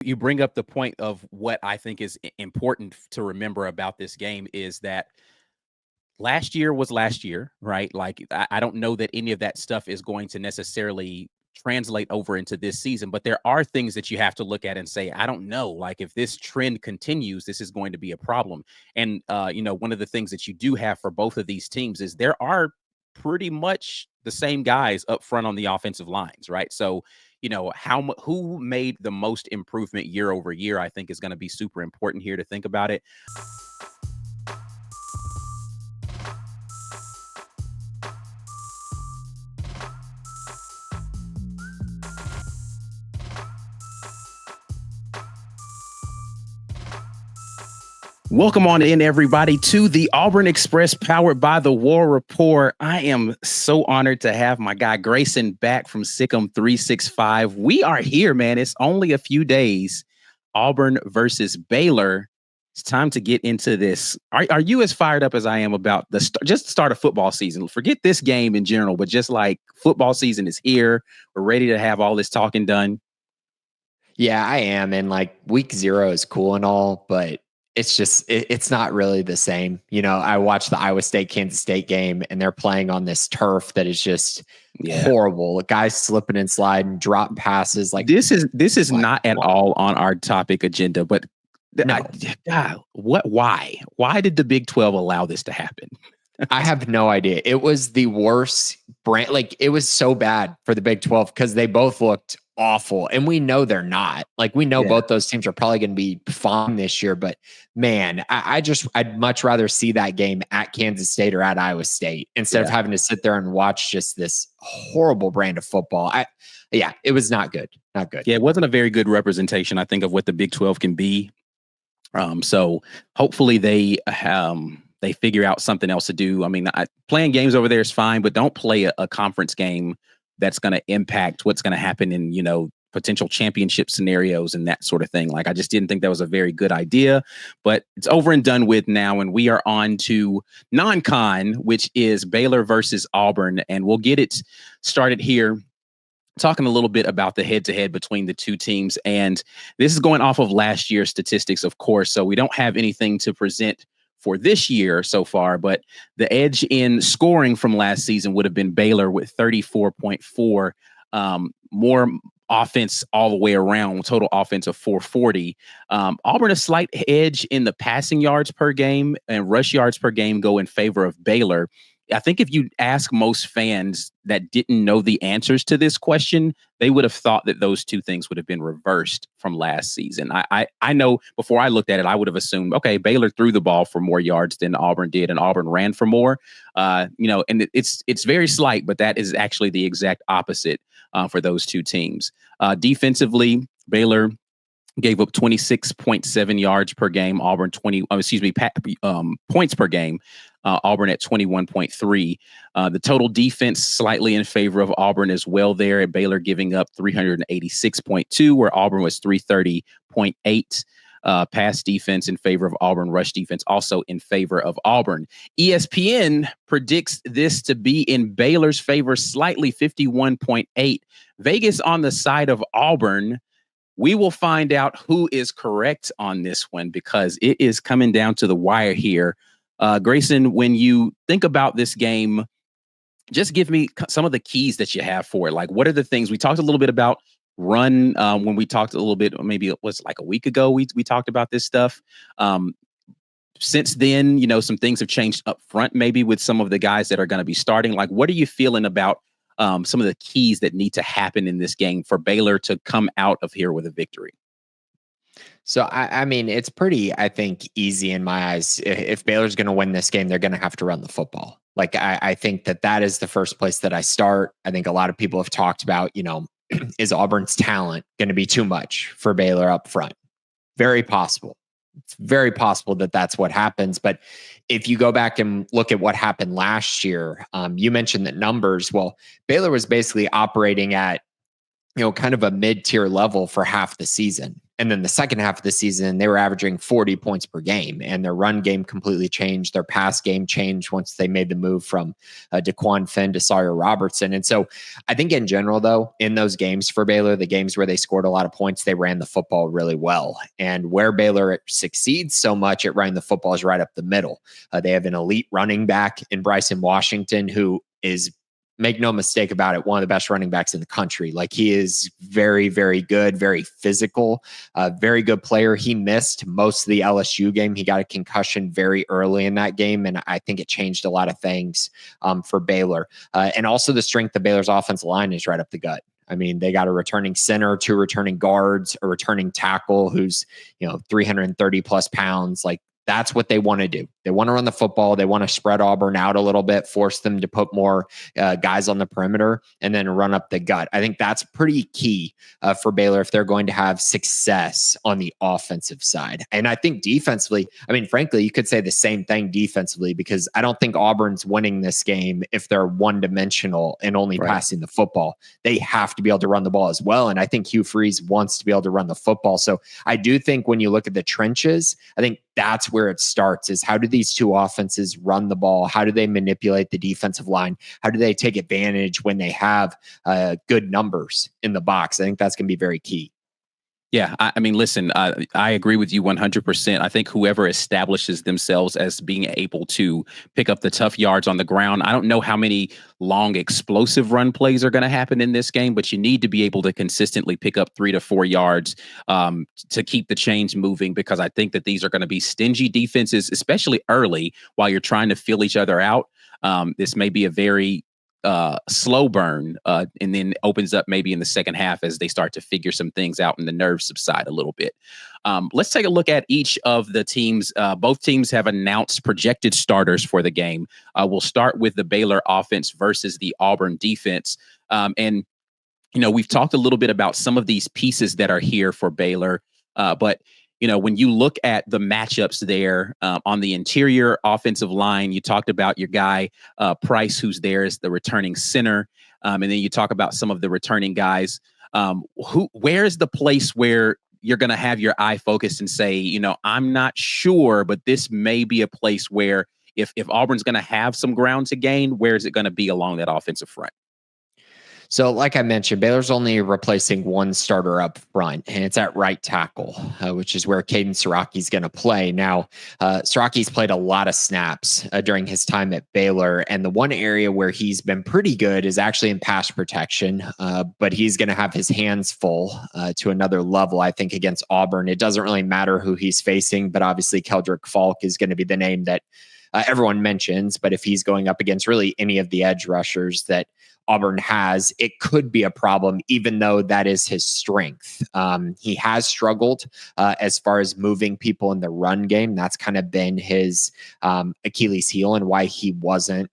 You bring up the point of what I think is important to remember about this game is that last year was last year, right? Like, I don't know that any of that stuff is going to necessarily translate over into this season, but there are things that you have to look at and say, I don't know, like if this trend continues, this is going to be a problem. And, one of the things that you do have for both of these teams is there are pretty much the same guys up front on the offensive lines, right? So, who made the most improvement year over year, I think is going to be super important here to think about it. Welcome on in, everybody, to the Auburn Express, powered by the War Report. I am so honored to have my guy Grayson back from Sikkim 365. We are here, man. It's only a few days. Auburn versus Baylor. It's time to get into this. Are you as fired up as I am about just the start of football season? Forget this game in general, but just like football season is here. We're ready to have all this talking done. Yeah, I am. And like week 0 is cool and all, but it's just, it's not really the same. I watched the Iowa State, Kansas State game and they're playing on this turf that is just horrible. The guys slipping and sliding, drop passes. Like this is not at all on our topic agenda, but no. Why did the Big 12 allow this to happen? I have no idea. It was the worst brand. Like it was so bad for the Big 12 because they both looked awful. And we know they're not. Like we know both those teams are probably going to be fine this year. But man, I'd much rather see that game at Kansas State or at Iowa State instead of having to sit there and watch just this horrible brand of football. It was not good. Not good. Yeah, it wasn't a very good representation, I think, of what the Big 12 can be. So hopefully they figure out something else to do. I mean, playing games over there is fine, but don't play a conference game that's going to impact what's going to happen in, potential championship scenarios and that sort of thing. Like, I just didn't think that was a very good idea, but it's over and done with now. And we are on to non-con, which is Baylor versus Auburn. And we'll get it started here, talking a little bit about the head-to-head between the two teams. And this is going off of last year's statistics, of course. So we don't have anything to present for this year so far, but the edge in scoring from last season would have been Baylor with 34.4, more offense all the way around, total offense of 440. Auburn a slight edge in the passing yards per game, and rush yards per game go in favor of Baylor. I think if you ask most fans that didn't know the answers to this question, they would have thought that those two things would have been reversed from last season. I know before I looked at it, I would have assumed, okay, Baylor threw the ball for more yards than Auburn did, and Auburn ran for more. And it's very slight, but that is actually the exact opposite for those two teams. Defensively, Baylor gave up 26.7 yards per game. Auburn points per game. Auburn at 21.3. The total defense slightly in favor of Auburn as well there, at Baylor giving up 386.2, where Auburn was 330.8. Pass defense in favor of Auburn, rush defense also in favor of Auburn. ESPN predicts this to be in Baylor's favor slightly, 51.8. Vegas on the side of Auburn. We will find out who is correct on this one because it is coming down to the wire here. Grayson, when you think about this game, just give me some of the keys that you have for it. Like, what are the things we talked a little bit about run when we talked a little bit, maybe it was like a week ago, we talked about this stuff. Since then, some things have changed up front, maybe with some of the guys that are going to be starting. Like, what are you feeling about some of the keys that need to happen in this game for Baylor to come out of here with a victory? So, I mean, it's pretty, I think, easy in my eyes. If Baylor's going to win this game, they're going to have to run the football. Like, I think that is the first place that I start. I think a lot of people have talked about, is Auburn's talent going to be too much for Baylor up front? Very possible. It's very possible that that's what happens. But if you go back and look at what happened last year, you mentioned that numbers. Well, Baylor was basically operating at, kind of a mid-tier level for half the season. And then the second half of the season, they were averaging 40 points per game, and their run game completely changed. Their pass game changed once they made the move from Daquan Finn to Sawyer Robertson. And so I think in general, though, in those games for Baylor, the games where they scored a lot of points, they ran the football really well. And where Baylor succeeds so much at running the football is right up the middle. They have an elite running back in Bryson Washington, who is, make no mistake about it, one of the best running backs in the country. Like, he is very, very good, very physical, very good player. He missed most of the LSU game. He got a concussion very early in that game, and I think it changed a lot of things for Baylor. And also the strength of Baylor's offensive line is right up the gut. I mean, they got a returning center, 2 returning guards, a returning tackle who's, 330 plus pounds. Like, that's what they want to do. They want to run the football. They want to spread Auburn out a little bit, force them to put more guys on the perimeter, and then run up the gut. I think that's pretty key for Baylor if they're going to have success on the offensive side. And I think defensively, I mean, frankly, you could say the same thing defensively, because I don't think Auburn's winning this game if they're one-dimensional and only passing the football. They have to be able to run the ball as well. And I think Hugh Freeze wants to be able to run the football. So I do think when you look at the trenches, I think that's where it starts, is how do these two offenses run the ball? How do they manipulate the defensive line? How do they take advantage when they have good numbers in the box? I think that's going to be very key. Yeah, I mean, listen, I agree with you 100%. I think whoever establishes themselves as being able to pick up the tough yards on the ground, I don't know how many long explosive run plays are going to happen in this game, but you need to be able to consistently pick up 3 to 4 yards to keep the chains moving, because I think that these are going to be stingy defenses, especially early while you're trying to feel each other out. This may be a very slow burn, and then opens up maybe in the second half as they start to figure some things out and the nerves subside a little bit. Let's take a look at each of the teams. Both teams have announced projected starters for the game. We'll start with the Baylor offense versus the Auburn defense. And we've talked a little bit about some of these pieces that are here for Baylor, but when you look at the matchups there on the interior offensive line, you talked about your guy, Price, who's there as the returning center. And then you talk about some of the returning guys. Where is the place where you're going to have your eye focused and say, I'm not sure, but this may be a place where if Auburn's going to have some ground to gain, where is it going to be along that offensive front? So like I mentioned, Baylor's only replacing one starter up front, and it's at right tackle, which is where Caden Siraki's going to play. Now, Siraki's played a lot of snaps during his time at Baylor, and the one area where he's been pretty good is actually in pass protection, but he's going to have his hands full to another level, I think, against Auburn. It doesn't really matter who he's facing, but obviously Keldrick Falk is going to be the name that everyone mentions, but if he's going up against really any of the edge rushers that Auburn has, it could be a problem, even though that is his strength. He has struggled as far as moving people in the run game. That's kind of been his Achilles heel and why he wasn't,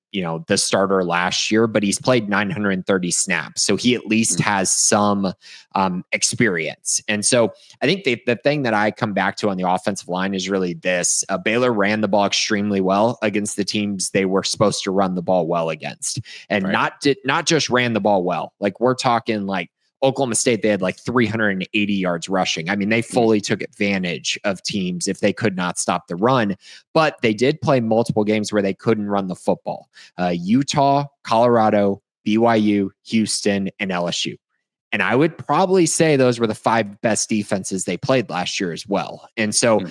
the starter last year, but he's played 930 snaps. So he at least has some experience. And so I think the thing that I come back to on the offensive line is really this. Baylor ran the ball extremely well against the teams they were supposed to run the ball well against, and not just ran the ball well. Like, we're talking like Oklahoma State, they had like 380 yards rushing. I mean, they fully took advantage of teams if they could not stop the run, but they did play multiple games where they couldn't run the football. Utah, Colorado, BYU, Houston, and LSU. And I would probably say those were the 5 best defenses they played last year as well. And so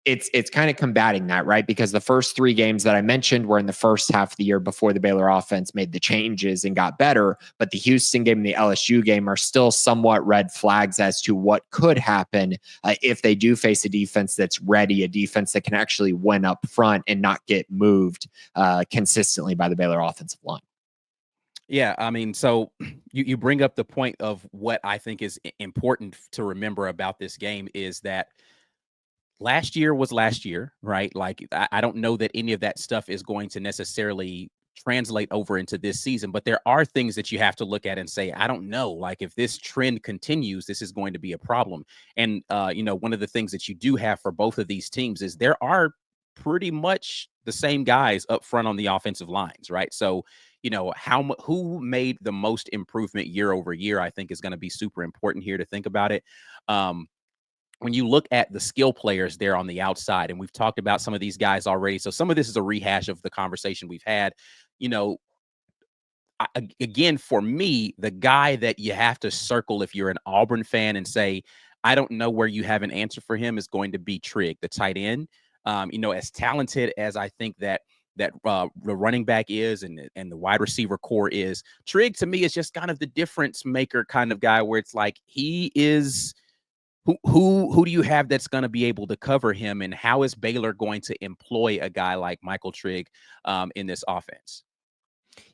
it's kind of combating that, right? Because the first 3 games that I mentioned were in the first half of the year before the Baylor offense made the changes and got better. But the Houston game and the LSU game are still somewhat red flags as to what could happen if they do face a defense that's ready, a defense that can actually win up front and not get moved consistently by the Baylor offensive line. Yeah, I mean, so you bring up the point of what I think is important to remember about this game is that last year was last year, right? Like, I don't know that any of that stuff is going to necessarily translate over into this season, but there are things that you have to look at and say, I don't know, like, if this trend continues, this is going to be a problem. And, one of the things that you do have for both of these teams is there are pretty much the same guys up front on the offensive lines, right? So, who made the most improvement year over year, I think is going to be super important here to think about it. when you look at the skill players there on the outside, and we've talked about some of these guys already, so some of this is a rehash of the conversation we've had. You know, again, for me, the guy that you have to circle if you're an Auburn fan and say, I don't know where you have an answer for him, is going to be Trigg, the tight end. As talented as I think that the running back is and the wide receiver core is, Trigg to me is just kind of the difference maker kind of guy where it's like he is. Who do you have that's going to be able to cover him, and how is Baylor going to employ a guy like Michael Trigg in this offense?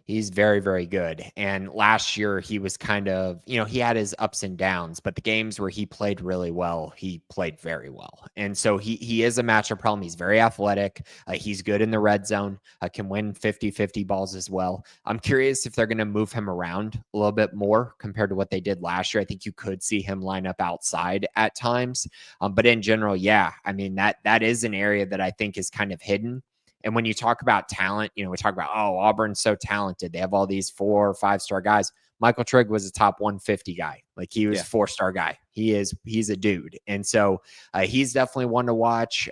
He's very, very good. And last year he was kind of, he had his ups and downs, but the games where he played really well, he played very well. And so he is a matchup problem. He's very athletic. He's good in the red zone, can win 50-50 balls as well. I'm curious if they're going to move him around a little bit more compared to what they did last year. I think you could see him line up outside at times. But in general, yeah, I mean, that is an area that I think is kind of hidden. And when you talk about talent, we talk about, oh, Auburn's so talented. They have all these 4 or 5-star guys. Michael Trigg was a top 150 guy. Like he was a 4-star guy. He's a dude. And so he's definitely one to watch.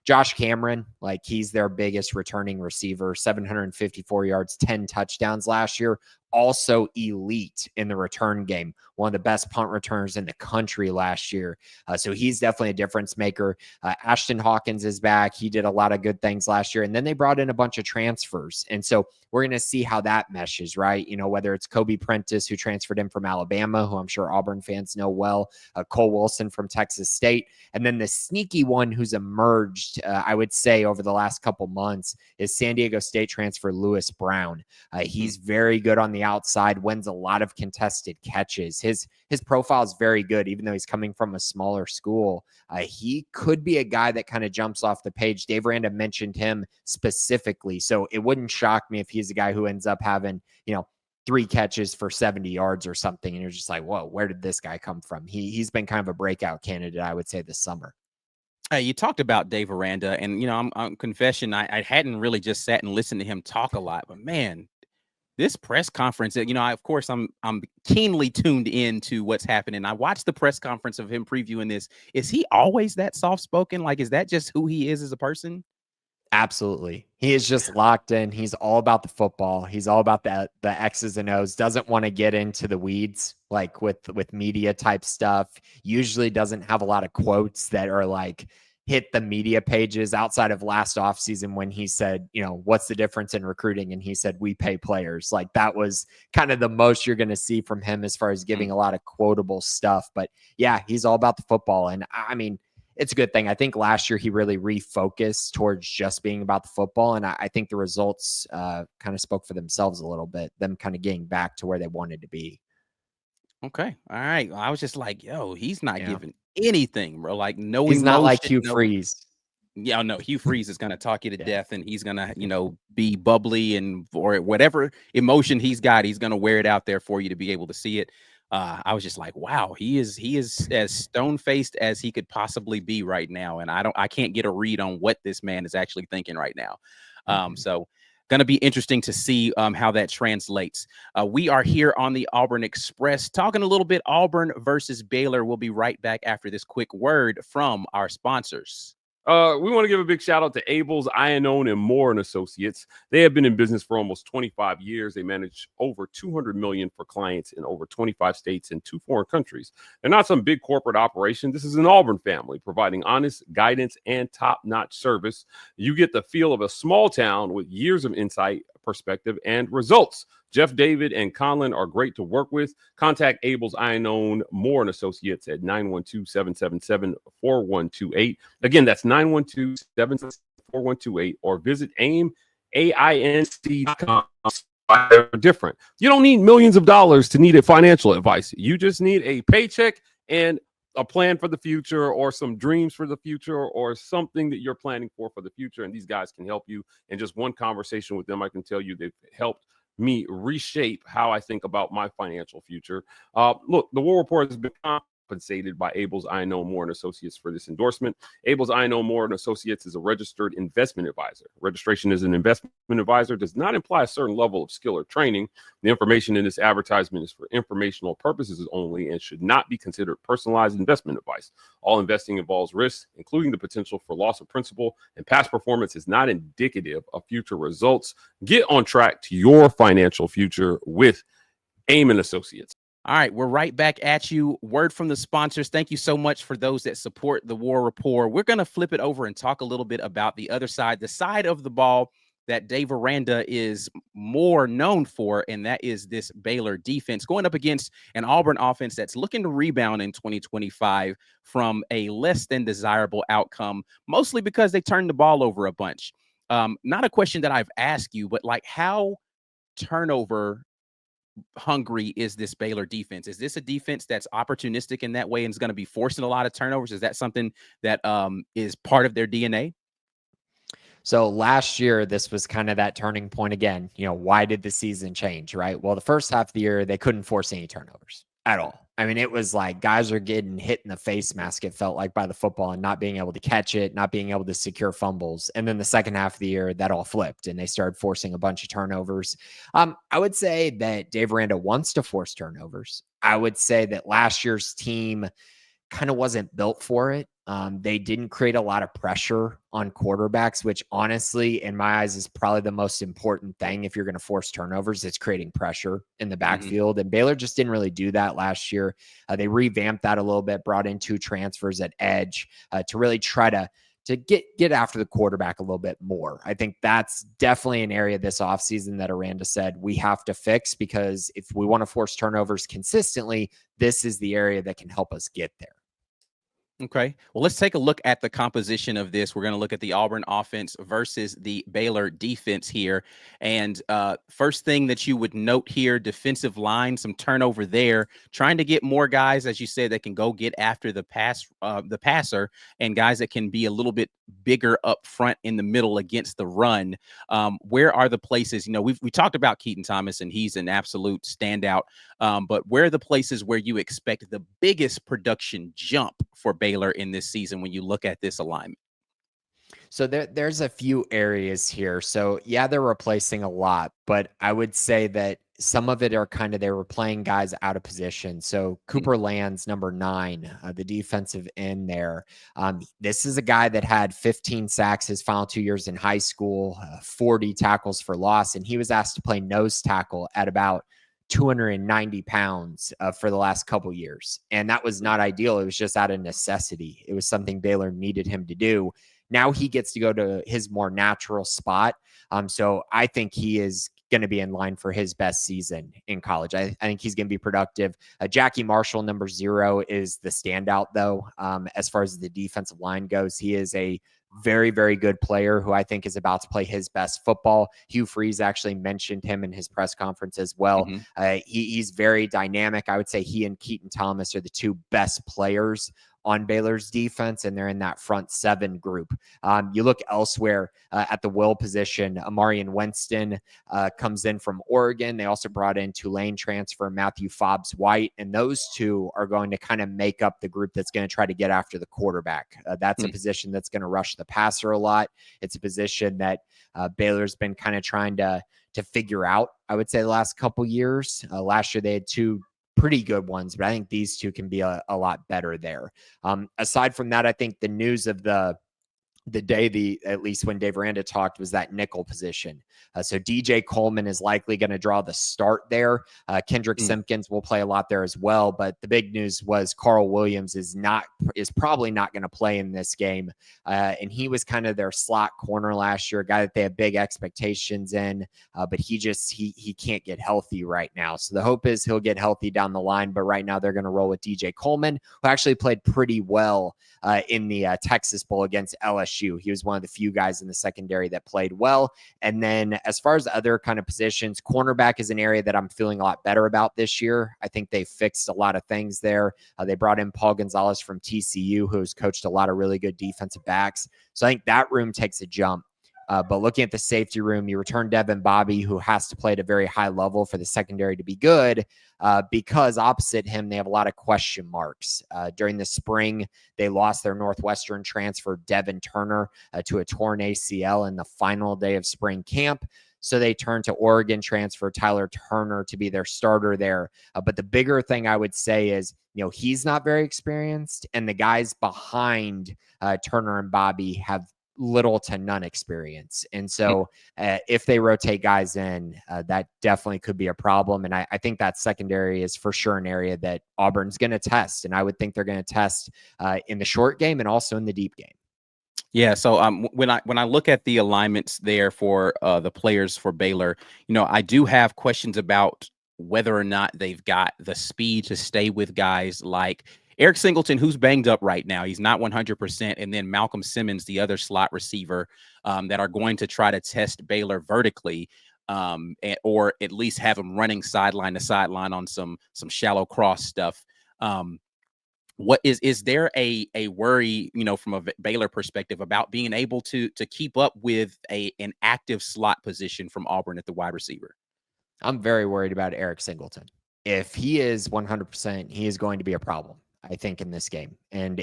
Josh Cameron, like he's their biggest returning receiver, 754 yards, 10 touchdowns last year. Also elite in the return game, one of the best punt returners in the country last year. So he's definitely a difference maker. Ashton Hawkins is back. He did a lot of good things last year. And then they brought in a bunch of transfers. And so we're going to see how that meshes, right? Whether it's Kobe Prentice, who transferred in from Alabama, who I'm sure Auburn fans know well, Cole Wilson from Texas State. And then the sneaky one who's emerged, I would say, over the last couple months is San Diego State transfer Lewis Brown. He's very good on the outside, wins a lot of contested catches. His profile is very good, even though he's coming from a smaller school. He could be a guy that kind of jumps off the page. Dave Aranda mentioned him specifically, so it wouldn't shock me if he's a guy who ends up having, 3 catches for 70 yards or something. And you're just like, whoa, where did this guy come from? He's been kind of a breakout candidate, I would say, this summer. You talked about Dave Aranda, and I'm confession, I hadn't really just sat and listened to him talk a lot, but man, this press conference, of course, I'm keenly tuned into what's happening. I watched the press conference of him previewing this. Is he always that soft spoken? Like, is that just who he is as a person? Absolutely. He is just locked in. He's all about the football. He's all about the X's and O's. Doesn't want to get into the weeds like with media type stuff. Usually doesn't have a lot of quotes that are like hit the media pages outside of last offseason when he said, what's the difference in recruiting? And he said, we pay players. Like that was kind of the most you're going to see from him as far as giving a lot of quotable stuff. But yeah, he's all about the football. And I mean, it's a good thing. I think last year he really refocused towards just being about the football. And I think the results kind of spoke for themselves a little bit, them kind of getting back to where they wanted to be. Okay. All right. Well, I was just like, yo, he's not giving anything, bro. Like no he's emotion. Not like Hugh Freeze. Yeah, no, Hugh Freeze is going to talk you to death, and he's going to, be bubbly and or whatever emotion he's got, he's going to wear it out there for you to be able to see it. I was just like, wow, he is as stone faced as he could possibly be right now, and I can't get a read on what this man is actually thinking right now. So going to be interesting to see how that translates. We are here on the Auburn Express talking a little bit Auburn versus Baylor. We'll be right back after this quick word from our sponsors. We want to give a big shout out to Abel's Iannone and Moore and Associates. They have been in business for almost 25 years. They manage over $200 million for clients in over 25 states and 2 foreign countries. They're not some big corporate operation. This is an Auburn family providing honest guidance and top-notch service. You get the feel of a small town with years of insight, perspective, and results. Jeff, David, and Conlon are great to work with. Contact Abel's Iannone, Moore and Associates at 912-777-4128. Again, that's 912-777-4128, or visit AINC.com. They're different. You don't need millions of dollars to need a financial advice. You just need a paycheck and a plan for the future, or some dreams for the future, or something that you're planning for the future. And these guys can help you. And just one conversation with them, I can tell you they've helped me reshape how I think about my financial future. Look, the War Report has been compensated by Abels, I&O Moore and Associates for this endorsement. Abels, I&O Moore and Associates is a registered investment advisor. Registration as an investment advisor does not imply a certain level of skill or training. The information in this advertisement is for informational purposes only and should not be considered personalized investment advice. All investing involves risks, including the potential for loss of principal, and past performance is not indicative of future results. Get on track to your financial future with AIM and Associates. All right, we're right back at you. Word from the sponsors. Thank you so much for those that support the War Rapport. We're going to flip it over and talk a little bit about the other side, the side of the ball that Dave Aranda is more known for, and that is this Baylor defense going up against an Auburn offense that's looking to rebound in 2025 from a less than desirable outcome, mostly because they turned the ball over a bunch. Not a question that I've asked you, but like how turnover hungry is this Baylor defense? Is this a defense that's opportunistic in that way and is going to be forcing a lot of turnovers? Is that something that is part of their DNA? So last year, this was kind of that turning point again. You know, why did the season change, right? Well, the first half of the year, they couldn't force any turnovers at all. I mean, it was like guys are getting hit in the face mask, it felt like, by the football and not being able to catch it, not being able to secure fumbles. And then the second half of the year, that all flipped and they started forcing a bunch of turnovers. I would say that Dave Aranda wants to force turnovers. I would say that last year's team kind of wasn't built for it. They didn't create a lot of pressure on quarterbacks, which honestly, in my eyes, is probably the most important thing. If you're going to force turnovers, it's creating pressure in the backfield. And Baylor just didn't really do that last year. They revamped that a little bit, brought in 2 transfers at edge to really try to get after the quarterback a little bit more. I think that's definitely an area this offseason that Aranda said we have to fix, because if we want to force turnovers consistently, this is the area that can help us get there. Okay, well, let's take a look at the composition of this. We're going to look at the Auburn offense versus the Baylor defense here. And first thing that you would note here, defensive line, some turnover there, trying to get more guys, as you said, that can go get after the passer, and guys that can be a little bit bigger up front in the middle against the run. Where are the places, you know, we talked about Keaton Thomas, and he's an absolute standout. But where are the places where you expect the biggest production jump for Baylor in this season when you look at this alignment? So there's a few areas here. So yeah, they're replacing a lot, but I would say that some of it are kind of, they were playing guys out of position. So Cooper Lands, number 9, the defensive end there. This is a guy that had 15 sacks his final 2 years in high school, 40 tackles for loss, and he was asked to play nose tackle at about 290 pounds for the last couple years. And that was not ideal. It was just out of necessity. It was something Baylor needed him to do. Now he gets to go to his more natural spot. So I think he is going to be in line for his best season in college. I think he's going to be productive. Jackie Marshall, number 0, is the standout, though. As far as the defensive line goes, he is a very, very good player who I think is about to play his best football. Hugh Freeze actually mentioned him in his press conference as well. He's very dynamic. I would say he and Keaton Thomas are the 2 best players on Baylor's defense, and they're in that front 7 group. You look elsewhere at the will position, Amarian Winston comes in from Oregon. They also brought in Tulane transfer Matthew Fobbs-White, and those 2 are going to kind of make up the group that's going to try to get after the quarterback. That's a position that's going to rush the passer a lot. It's a position that Baylor's been kind of trying to figure out, I would say, the llast couple years. Last year they had 2 pretty good ones, but I think these 2 can be a lot better there. Aside from that, I think the news of the day, at least when Dave Aranda talked, was that nickel position. So DJ Coleman is likely going to draw the start there. Kendrick Simpkins will play a lot there as well. But the big news was Carl Williams is probably not going to play in this game. And he was kind of their slot corner last year, a guy that they have big expectations in, but he can't get healthy right now. So the hope is he'll get healthy down the line. But right now they're going to roll with DJ Coleman, who actually played pretty well in the Texas Bowl against LSU. He was one of the few guys in the secondary that played well. And then as far as other kind of positions, cornerback is an area that I'm feeling a lot better about this year. I think they fixed a lot of things there. They brought in Paul Gonzalez from TCU, who's coached a lot of really good defensive backs. So I think that room takes a jump. But looking at the safety room, you return Devin Bobby, who has to play at a very high level for the secondary to be good, because opposite him, they have a lot of question marks. During the spring, they lost their Northwestern transfer, Devin Turner, to a torn ACL in the final day of spring camp. So they turned to Oregon transfer Tyler Turner to be their starter there. But the bigger thing I would say is, he's not very experienced, and the guys behind Turner and Bobby have little to none experience. And so if they rotate guys in, that definitely could be a problem. And I think that secondary is for sure an area that Auburn's going to test. And I would think they're going to test in the short game and also in the deep game. Yeah. So when I look at the alignments there for the players for Baylor, I do have questions about whether or not they've got the speed to stay with guys like Eric Singleton, who's banged up right now. He's not 100%. And then Malcolm Simmons, the other slot receiver, that are going to try to test Baylor vertically, or at least have him running sideline to sideline on some shallow cross stuff. What is there a worry, from a Baylor perspective about being able to keep up with an active slot position from Auburn at the wide receiver? I'm very worried about Eric Singleton. If he is 100%, he is going to be a problem, I think, in this game. And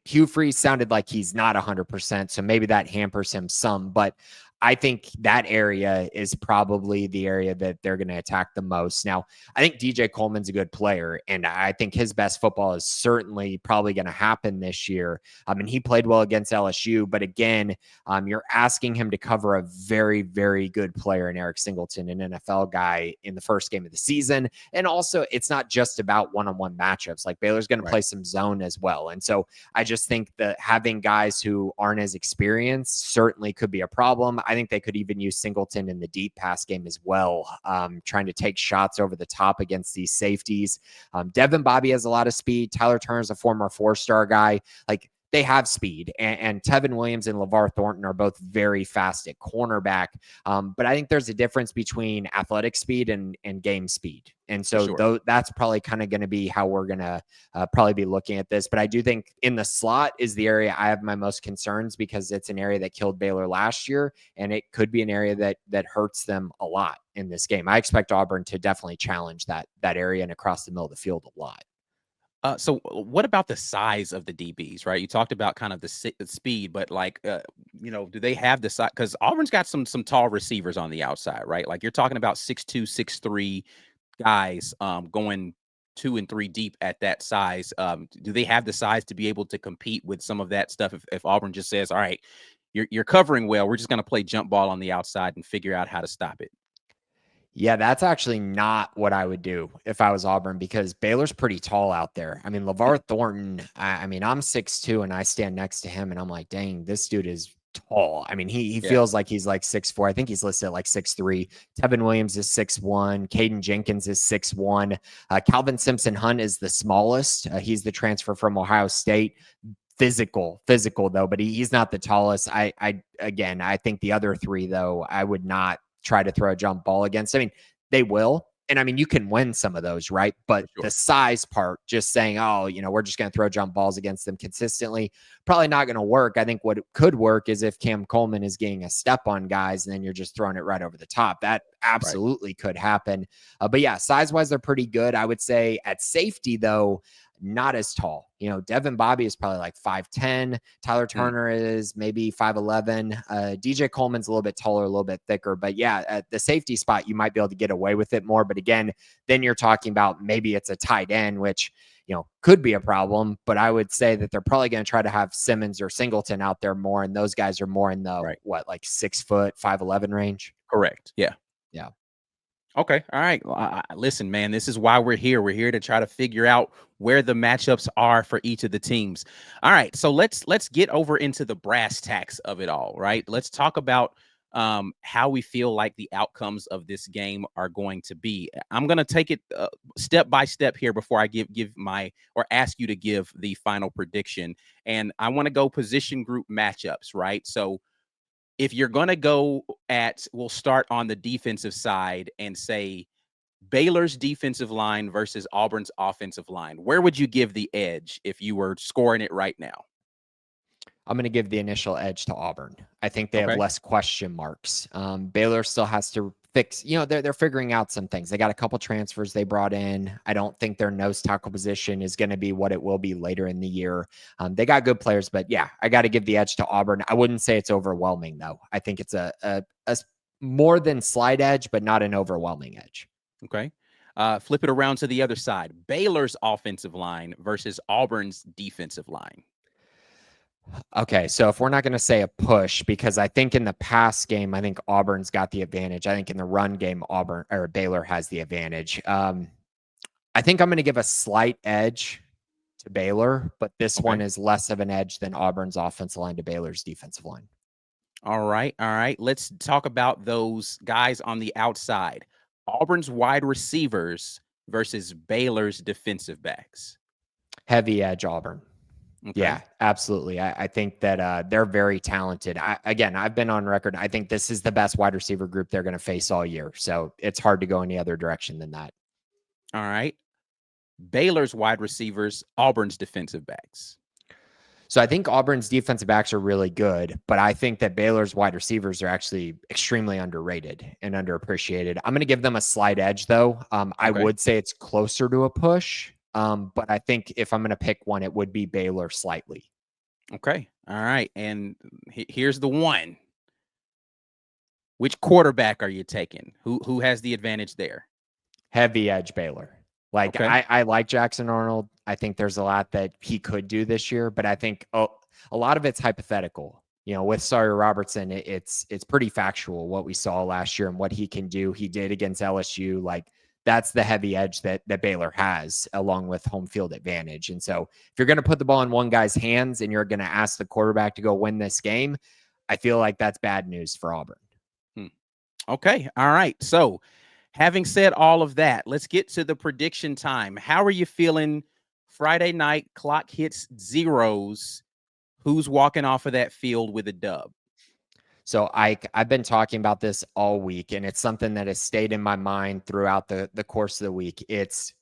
Hugh Freeze sounded like he's not 100%, so maybe that hampers him some. But I think that area is probably the area that they're going to attack the most. Now, I think DJ Coleman's a good player, and I think his best football is certainly probably going to happen this year. I mean, he played well against LSU, but again, you're asking him to cover a very, very good player in Eric Singleton, an NFL guy, in the first game of the season. And also, it's not just about one-on-one matchups. Like, Baylor's going to play some zone as well. And so I just think that having guys who aren't as experienced certainly could be a problem. I think they could even use Singleton in the deep pass game as well, trying to take shots over the top against these safeties. Devin Bobby has a lot of speed. Tyler Turner's a former 4-star guy. Like, they have speed, and Tevin Williams and LeVar Thornton are both very fast at cornerback. But I think there's a difference between athletic speed and game speed. And so that's probably kind of going to be how we're going to probably be looking at this. But I do think in the slot is the area I have my most concerns, because it's an area that killed Baylor last year, and it could be an area that hurts them a lot in this game. I expect Auburn to definitely challenge that area and across the middle of the field a lot. So what about the size of the DBs, right? You talked about kind of the speed, but do they have the size? Because Auburn's got some tall receivers on the outside, right? Like, you're talking about 6'2", 6'3" guys going 2 and 3 deep at that size. Do they have the size to be able to compete with some of that stuff if Auburn just says, all right, you're covering well, we're just going to play jump ball on the outside and figure out how to stop it? Yeah, that's actually not what I would do if I was Auburn, because Baylor's pretty tall out there. I mean, LeVar Thornton, I'm 6'2", and I stand next to him, and I'm like, dang, this dude is tall. I mean, he feels like he's like 6'4". I think he's listed at like 6'3". Tevin Williams is 6'1". Caden Jenkins is 6'1". Calvin Simpson Hunt is the smallest. He's the transfer from Ohio State. Physical though, but he's not the tallest. I think the other three, though, I would not try to throw a jump ball against. I mean, they will. And I mean, you can win some of those, right? But the size part, just saying, we're just going to throw jump balls against them consistently, probably not going to work. I think what could work is if Cam Coleman is getting a step on guys and then you're just throwing it right over the top. That absolutely could happen. But yeah, size-wise, they're pretty good. I would say at safety, though, not as tall. Devin Bobby is probably like 5'10". Tyler Turner is maybe 5'11". DJ Coleman's a little bit taller, a little bit thicker. But yeah, at the safety spot, you might be able to get away with it more. But again, then you're talking about maybe it's a tight end, which, could be a problem. But I would say that they're probably going to try to have Simmons or Singleton out there more. And those guys are more in the, 6 foot, 5'11" range? Correct. Yeah. Yeah. Okay. All right. Well, listen, man, this is why we're here. We're here to try to figure out where the matchups are for each of the teams. All right. So let's get over into the brass tacks of it all, right? Let's talk about how we feel like the outcomes of this game are going to be. I'm going to take it step by step here before I give ask you to give the final prediction. And I want to go position group matchups, right? So if you're going to go we'll start on the defensive side and say Baylor's defensive line versus Auburn's offensive line, where would you give the edge if you were scoring it right now? I'm going to give the initial edge to Auburn. I think they have Okay. less question marks. Baylor still has to fix, they're figuring out some things. They got a couple transfers they brought in. I don't think their nose tackle position is going to be what it will be later in the year. They got good players, but yeah, I got to give the edge to Auburn. I wouldn't say it's overwhelming though. I think it's a more than slight edge, but not an overwhelming edge. Okay. Flip it around to the other side. Baylor's offensive line versus Auburn's defensive line. Okay, so if we're not going to say a push, because I think in the pass game, I think Auburn's got the advantage. I think in the run game, Baylor has the advantage. I think I'm going to give a slight edge to Baylor, but this one is less of an edge than Auburn's offensive line to Baylor's defensive line. All right. Let's talk about those guys on the outside. Auburn's wide receivers versus Baylor's defensive backs. Heavy edge Auburn. Okay. Yeah, absolutely. I think that they're very talented. I've been on record. I think this is the best wide receiver group they're going to face all year. So it's hard to go any other direction than that. All right. Baylor's wide receivers, Auburn's defensive backs. So I think Auburn's defensive backs are really good, but I think that Baylor's wide receivers are actually extremely underrated and underappreciated. I'm going to give them a slight edge, though. I would say it's closer to a push, but I think if I'm going to pick one, it would be Baylor slightly. Okay. All right. And here's the one. Which quarterback are you taking? Who has the advantage there? Heavy edge Baylor. I like Jackson Arnold. I think there's a lot that he could do this year, but I think a lot of it's hypothetical. With Sawyer Robertson, it's pretty factual what we saw last year and what he can do. He did against LSU. That's the heavy edge that Baylor has, along with home field advantage. And so if you're going to put the ball in one guy's hands and you're going to ask the quarterback to go win this game, I feel like that's bad news for Auburn. Okay. All right. So having said all of that, let's get to the prediction time. How are you feeling Friday night? Clock hits zeros. Who's walking off of that field with a dub? So I've been talking about this all week, and it's something that has stayed in my mind throughout the course of the week. It's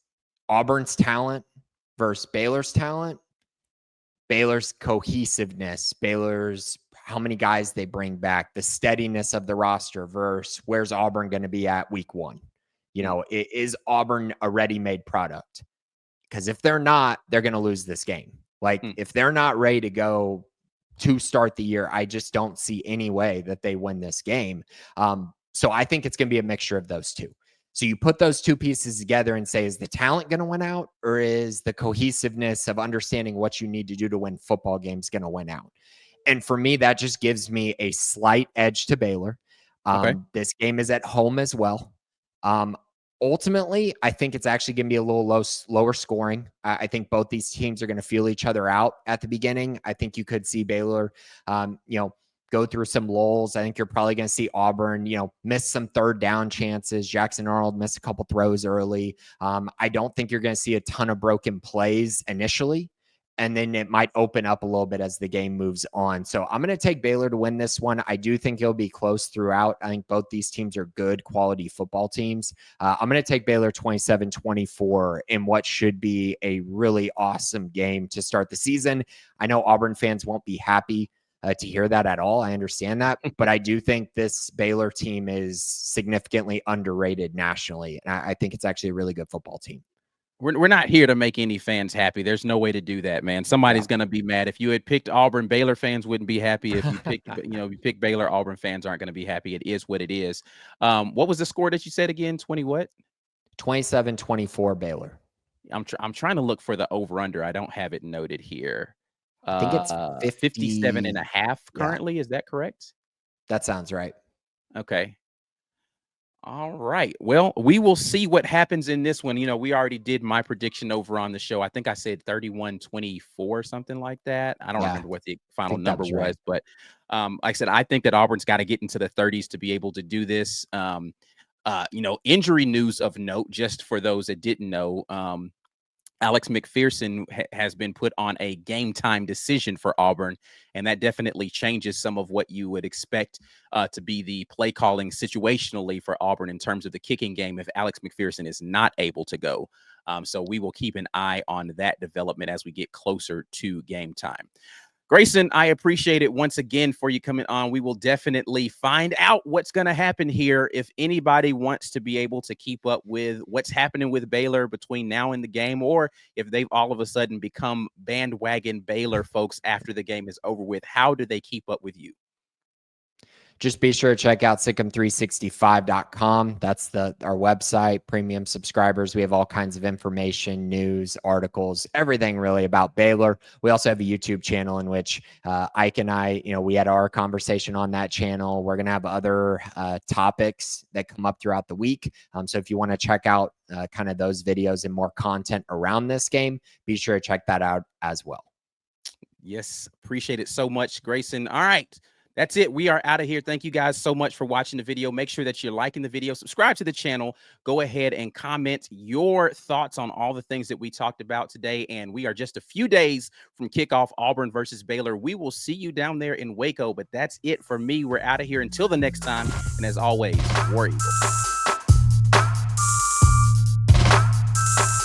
Auburn's talent versus Baylor's talent, Baylor's cohesiveness, Baylor's how many guys they bring back, the steadiness of the roster versus where's Auburn going to be at week one. Is Auburn a ready-made product? Because if they're not, they're going to lose this game. If they're not ready to go to start the year, I just don't see any way that they win this game. So I think it's going to be a mixture of those two. So you put those two pieces together and say, is the talent going to win out, or is the cohesiveness of understanding what you need to do to win football games going to win out? And for me, that just gives me a slight edge to Baylor. This game is at home as well. Ultimately, I think it's actually going to be a little lower scoring. I think both these teams are going to feel each other out at the beginning. I think you could see Baylor, go through some lulls. I think you're probably going to see Auburn, miss some third down chances. Jackson Arnold missed a couple throws early. I don't think you're going to see a ton of broken plays initially. And then it might open up a little bit as the game moves on. So I'm going to take Baylor to win this one. I do think it'll be close throughout. I think both these teams are good quality football teams. I'm going to take Baylor 27-24 in what should be a really awesome game to start the season. I know Auburn fans won't be happy to hear that at all. I understand that. But I do think this Baylor team is significantly underrated nationally. And I think it's actually a really good football team. We're not here to make any fans happy. There's no way to do that, man. Somebody's going to be mad. If you had picked Auburn, Baylor fans wouldn't be happy. If you picked, you pick Baylor, Auburn fans aren't going to be happy. It is what it is. What was the score that you said again? 20 what? 27-24 Baylor. I'm trying to look for the over-under. I don't have it noted here. I think it's 57.5 currently. Yeah. Is that correct? That sounds right. Okay. All right. Well, we will see what happens in this one. We already did my prediction over on the show. I think I said 31-24, something like that. I don't remember what the final number was, right. But like I said, I think that Auburn's got to get into the 30s to be able to do this. Injury news of note, just for those that didn't know, Alex McPherson has been put on a game time decision for Auburn, and that definitely changes some of what you would expect to be the play calling situationally for Auburn in terms of the kicking game if Alex McPherson is not able to go. So we will keep an eye on that development as we get closer to game time. Grayson, I appreciate it once again for you coming on. We will definitely find out what's going to happen here. If anybody wants to be able to keep up with what's happening with Baylor between now and the game, or if they've all of a sudden become bandwagon Baylor folks after the game is over with, how do they keep up with you? Just be sure to check out sickem365.com. That's our website, premium subscribers. We have all kinds of information, news, articles, everything really about Baylor. We also have a YouTube channel in which Ike and I, we had our conversation on that channel. We're going to have other topics that come up throughout the week. So if you want to check out kind of those videos and more content around this game, be sure to check that out as well. Yes, appreciate it so much, Grayson. All right. That's it. We are out of here. Thank you guys so much for watching the video. Make sure that you're liking the video, subscribe to the channel, go ahead and comment your thoughts on all the things that we talked about today. And we are just a few days from kickoff, Auburn versus Baylor. We will see you down there in Waco, but that's it for me. We're out of here until the next time. And as always, War Eagle.